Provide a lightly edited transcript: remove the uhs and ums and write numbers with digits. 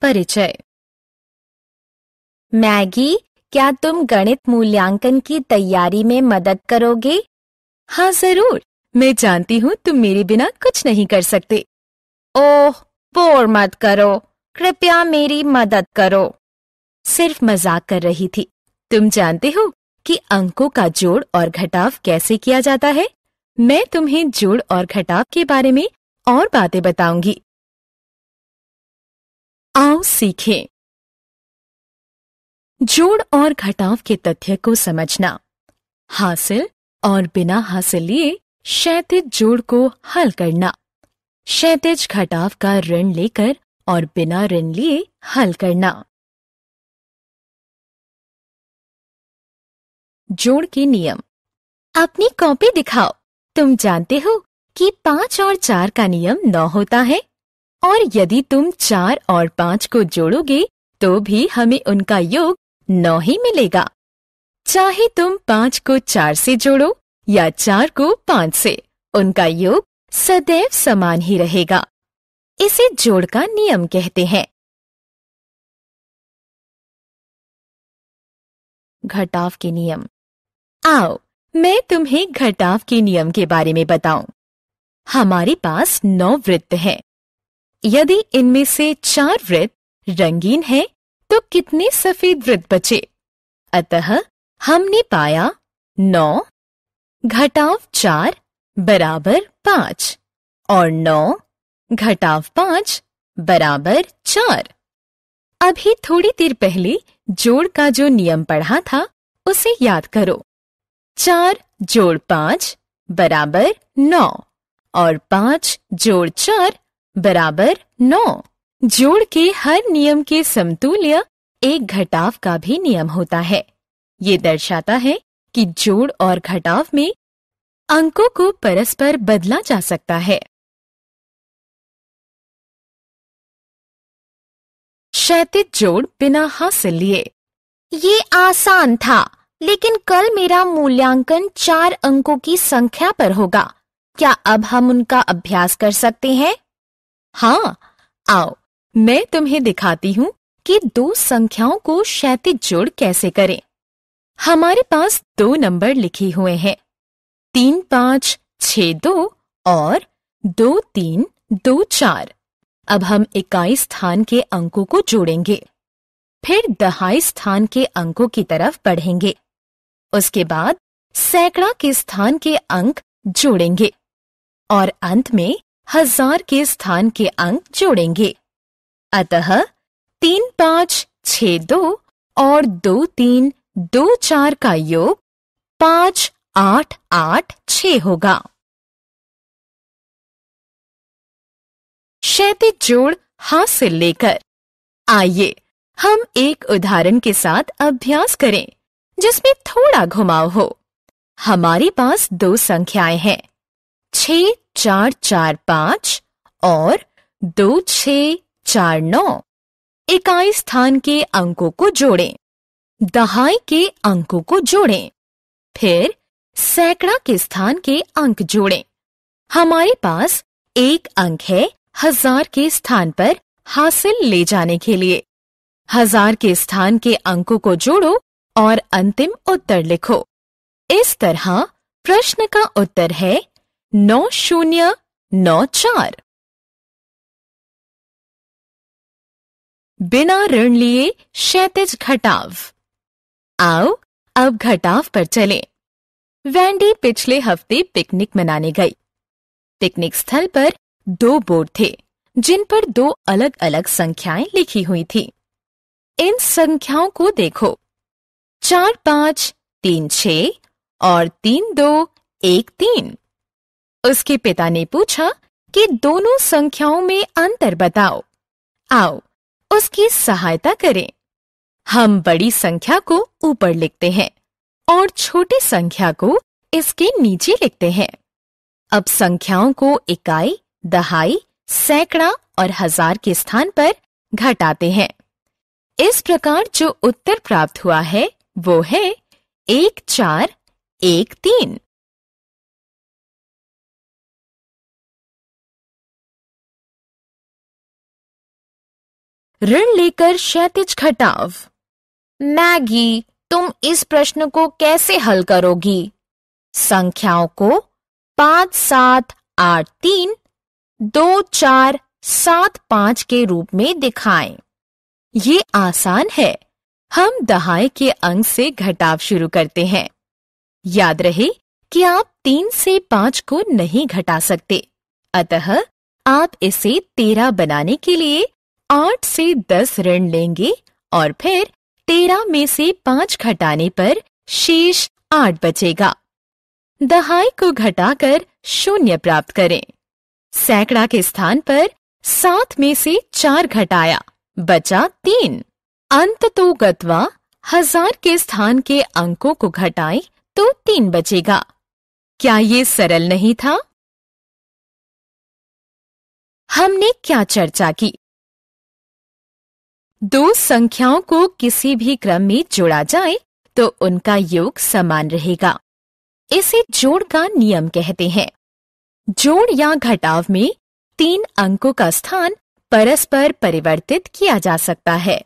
परिचय। मैगी, क्या तुम गणित मूल्यांकन की तैयारी में मदद करोगे? हाँ जरूर, मैं जानती हूँ तुम मेरे बिना कुछ नहीं कर सकते। ओह, बोर मत करो, कृपया मेरी मदद करो। सिर्फ मजाक कर रही थी। तुम जानते हो कि अंकों का जोड़ और घटाव कैसे किया जाता है? मैं तुम्हें जोड़ और घटाव के बारे में और बातें बताऊंगी। आओ सीखें। जोड़ और घटाव के तथ्य को समझना। हासिल और बिना हासिल लिए क्षैतिज जोड़ को हल करना। क्षैतिज घटाव का ऋण लेकर और बिना ऋण लिए हल करना। जोड़ के नियम। अपनी कॉपी दिखाओ। तुम जानते हो कि 5 और 4 का नियम 9 होता है, और यदि तुम 4 और 5 को जोड़ोगे तो भी हमें उनका योग 9 ही मिलेगा। चाहे तुम 5 को 4 से जोड़ो या 4 को 5 से, उनका योग सदैव समान ही रहेगा। इसे जोड़ का नियम कहते हैं। घटाव के नियम। आओ मैं तुम्हें घटाव के नियम के बारे में बताऊं। हमारे पास 9 वृत्त हैं। यदि इनमें से 4 वृत्त रंगीन हैं, तो कितने सफेद वृत्त बचे? अतः हमने पाया 9 घटाव 4 बराबर 5 और 9 घटाव 5 बराबर 4। अभी थोड़ी देर पहले जोड़ का जो नियम पढ़ा था उसे याद करो। 4 जोड़ 5 बराबर 9 और 5 जोड़ 4 बराबर 9। जोड़ के हर नियम के समतुल्य एक घटाव का भी नियम होता है। ये दर्शाता है कि जोड़ और घटाव में अंकों को परस्पर बदला जा सकता है। क्षैतिज जोड़ बिना हासिल लिए। ये आसान था, लेकिन कल मेरा मूल्यांकन 4 अंकों की संख्या पर होगा। क्या अब हम उनका अभ्यास कर सकते हैं? हाँ, आओ मैं तुम्हें दिखाती हूँ कि 2 संख्याओं को क्षैतिज जोड़ कैसे करें। हमारे पास 2 नंबर लिखे हुए हैं, 3 5 6 2 और 2 3 2 4। अब हम इकाई स्थान के अंकों को जोड़ेंगे, फिर दहाई स्थान के अंकों की तरफ बढ़ेंगे। उसके बाद सैकड़ा के स्थान के अंक जोड़ेंगे और अंत में हजार के स्थान के अंक जोड़ेंगे। अतः 3 5 6 2 और 2 3 2 4 का योग 5 8 8 6 होगा। क्षैतिज जोड़ हासिल लेकर। आइए हम एक उदाहरण के साथ अभ्यास करें जिसमें थोड़ा घुमाव हो। हमारे पास 2 संख्याएं हैं, 6 4 4 5 और 2 6 4 9। इकाई स्थान के अंकों को जोड़ें, दहाई के अंकों को जोड़ें, फिर सैकड़ा के स्थान के अंक जोड़ें। हमारे पास एक अंक है हजार के स्थान पर हासिल ले जाने के लिए। हजार के स्थान के अंकों को जोड़ो और अंतिम उत्तर लिखो। इस तरह प्रश्न का उत्तर है 9094। बिना ऋण लिए क्षैतिज घटाव। आओ अब घटाव पर चलें। वैंडी पिछले हफ्ते पिकनिक मनाने गई। पिकनिक स्थल पर 2 बोर्ड थे जिन पर 2 अलग-अलग संख्याएं लिखी हुई थी। इन संख्याओं को देखो, 4 5 3 6 और 3 2 1 3। उसके पिता ने पूछा कि दोनों संख्याओं में अंतर बताओ। आओ उसकी सहायता करें। हम बड़ी संख्या को ऊपर लिखते हैं और छोटी संख्या को इसके नीचे लिखते हैं। अब संख्याओं को इकाई, दहाई, सैकड़ा और हजार के स्थान पर घटाते हैं। इस प्रकार जो उत्तर प्राप्त हुआ है वो है 1 4 1 3। ऋण लेकर क्षैतिज घटाव। मैगी, तुम इस प्रश्न को कैसे हल करोगी? संख्याओं को 5, 7, 8, 3, 2, 4, 7, 5 के रूप में दिखाएं। ये आसान है। हम दहाई के अंक से घटाव शुरू करते हैं। याद रहे कि आप 3 से 5 को नहीं घटा सकते, अतः आप इसे 13 बनाने के लिए 8 से 10 ऋण लेंगे और फिर 13 में से 5 घटाने पर शेष 8 बचेगा। दहाई को घटाकर 0 प्राप्त करें। सैकड़ा के स्थान पर 7 में से 4 घटाया, बचा 3। अंततोगत्वा 1000 के स्थान के अंकों को घटाएं तो 3 बचेगा। क्या ये सरल नहीं था? हमने क्या चर्चा की? दो संख्याओं को किसी भी क्रम में जोड़ा जाए तो उनका योग समान रहेगा। इसे जोड़ का नियम कहते हैं। जोड़ या घटाव में 3 अंकों का स्थान परस्पर परिवर्तित किया जा सकता है।